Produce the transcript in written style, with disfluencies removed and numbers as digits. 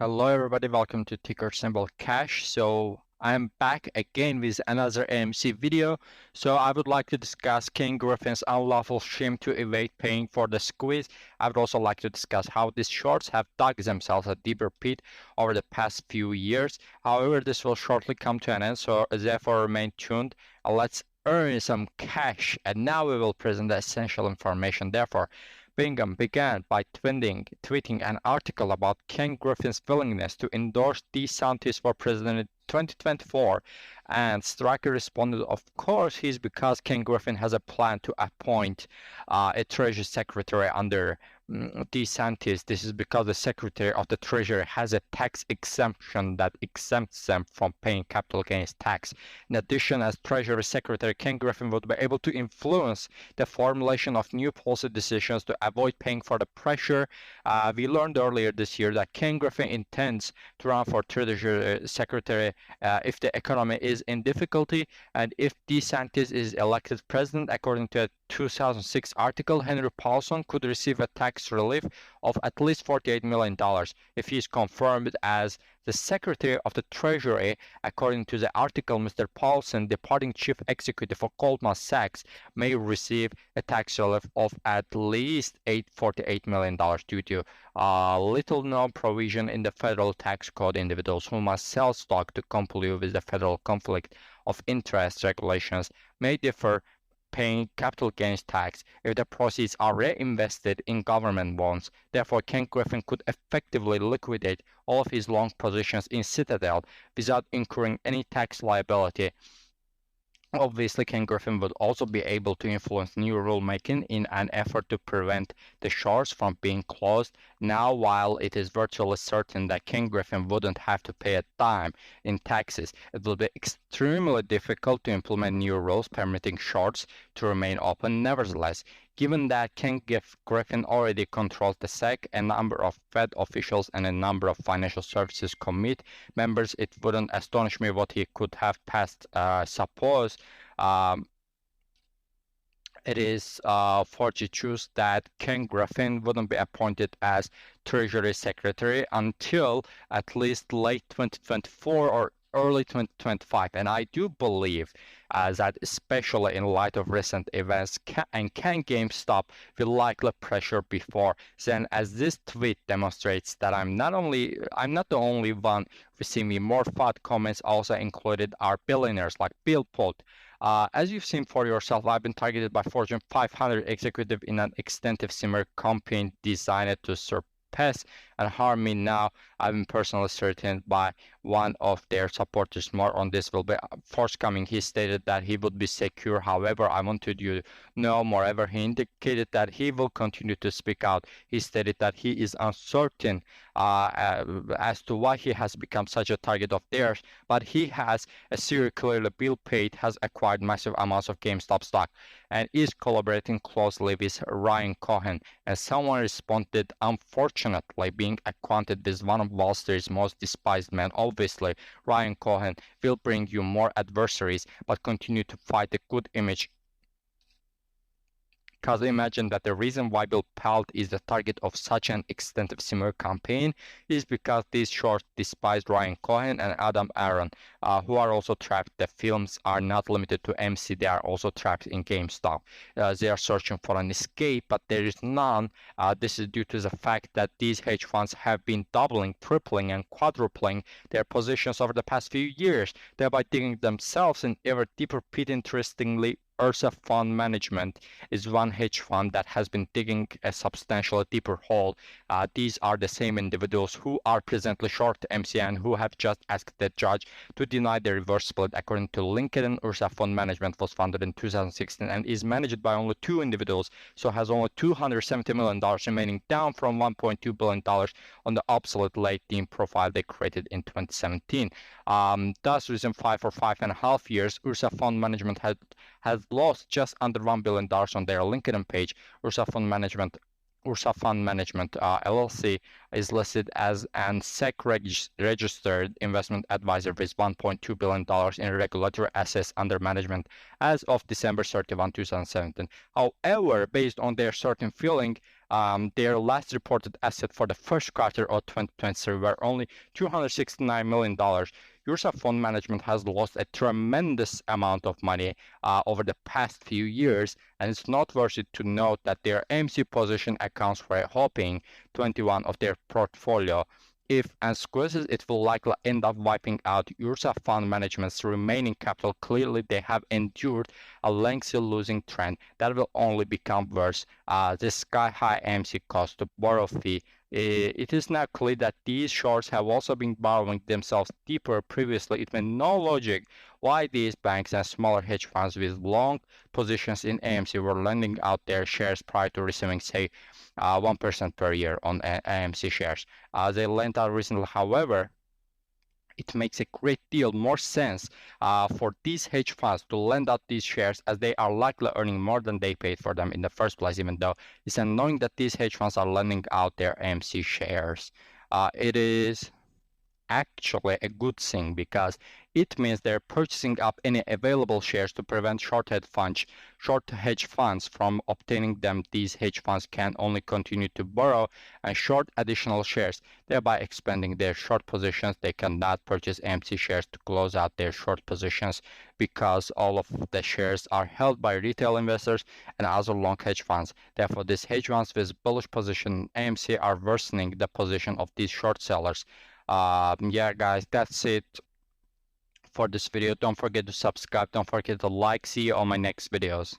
Hello everybody, welcome to ticker symbol cash. So I'm back again with another AMC video. So I would like to discuss Ken Griffin's unlawful scheme to evade paying for the squeeze. I would also like to discuss how these shorts have dug themselves a deeper pit over the past few years. However, this will shortly come to an end, so therefore remain tuned. Let's earn some cash, and now we will present the essential information. Therefore, Bingham began by tweeting an article about Ken Griffin's willingness to endorse DeSantis for president in 2024, and Stryker responded, of course, he's because Ken Griffin has a plan to appoint a Treasury Secretary under DeSantis. This is because the Secretary of the Treasury has a tax exemption that exempts them from paying capital gains tax. In addition, as Treasury Secretary, Ken Griffin would be able to influence the formulation of new policy decisions to avoid paying for the pressure. We learned earlier this year that Ken Griffin intends to run for Treasury Secretary if the economy is in difficulty, and if DeSantis is elected president. According to a 2006 article, Henry Paulson could receive a tax relief of at least $48 million if he is confirmed as the Secretary of the Treasury. According to the article, Mr. Paulson, departing chief executive of Goldman Sachs, may receive a tax relief of at least $48 million due to little known provision in the federal tax code. Individuals who must sell stock to comply with the federal conflict of interest regulations may defer paying capital gains tax if the proceeds are reinvested in government bonds. Therefore, Ken Griffin could effectively liquidate all of his long positions in Citadel without incurring any tax liability. Obviously, Ken Griffin would also be able to influence new rulemaking in an effort to prevent the shorts from being closed. Now, while it is virtually certain that Ken Griffin wouldn't have to pay a dime in taxes, it will be extremely difficult to implement new rules permitting shorts to remain open. Nevertheless, given that Ken Griffin already controls the SEC, a number of Fed officials, and a number of financial services committee members, it wouldn't astonish me what he could have passed. Suppose it is fortuitous that Ken Griffin wouldn't be appointed as Treasury Secretary until at least late 2024 or early 2025, and I do believe that, especially in light of recent events, Can GameStop will likely pressure before then, as this tweet demonstrates that I'm not the only one receiving more FUD comments. Also included are billionaires like Bill Putt. As you've seen for yourself, I've been targeted by Fortune 500 executive in an extensive similar campaign designed to surpass and harm me. Now I've been personally threatened by one of their supporters. More on this will be forthcoming. He stated that he would be secure. However, I wanted you to know, moreover, he indicated that he will continue to speak out. He stated that he is uncertain as to why he has become such a target of theirs, but he has a serial clearly Bill Pate has acquired massive amounts of GameStop stock and is collaborating closely with Ryan Cohen. And someone responded, unfortunately, being acquainted with one of Wall Street's most despised men. Obviously, Ryan Cohen will bring you more adversaries, but continue to fight the good image. Because imagine that the reason why Bill Pelt is the target of such an extensive similar campaign is because these shorts despise Ryan Cohen and Adam Aaron, who are also trapped. The films are not limited to AMC, they are also trapped in GameStop. They are searching for an escape, but there is none. This is due to the fact that these hedge funds have been doubling, tripling, and quadrupling their positions over the past few years, thereby digging themselves in ever deeper pit. Interestingly, Ursa Fund Management is one hedge fund that has been digging a substantially deeper hole. These are the same individuals who are presently short MCN, who have just asked the judge to deny the reverse split. According to LinkedIn, Ursa Fund Management was founded in 2016 and is managed by only 2 individuals, so has only $270 million remaining, down from $1.2 billion on the obsolete late team profile they created in 2017. Thus, within 5 or 5.5 years, Ursa Fund Management has lost just under $1 billion on their LinkedIn page. Ursa Fund Management LLC is listed as an SEC-registered investment advisor with $1.2 billion in regulatory assets under management as of December 31, 2017. However, based on their certain feeling, Their last reported asset for the first quarter of 2023 were only $269 million. Ursa Fund Management has lost a tremendous amount of money over the past few years, and it's noteworthy to note that their AMC position accounts for a whopping 21 of their portfolio. If and squeezes, it will likely end up wiping out Ursa Fund Management's remaining capital. Clearly, they have endured a lengthy losing trend that will only become worse. The sky-high AMC cost to borrow fee. It is now clear that these shorts have also been borrowing themselves deeper previously. It made no logic why these banks and smaller hedge funds with long positions in AMC were lending out their shares prior to receiving, say, 1% per year on AMC shares. They lent out recently, however, it makes a great deal more sense for these hedge funds to lend out these shares, as they are likely earning more than they paid for them in the first place, even though it's annoying that these hedge funds are lending out their AMC shares. It is actually a good thing because it means they're purchasing up any available shares to prevent short hedge funds from obtaining them. These hedge funds can only continue to borrow and short additional shares, thereby expanding their short positions. They cannot purchase AMC shares to close out their short positions because all of the shares are held by retail investors and other long hedge funds. Therefore, these hedge funds with bullish position in AMC are worsening the position of these short sellers. Yeah, guys, that's it for this video. Don't forget to subscribe. Don't forget to like. See you on my next videos.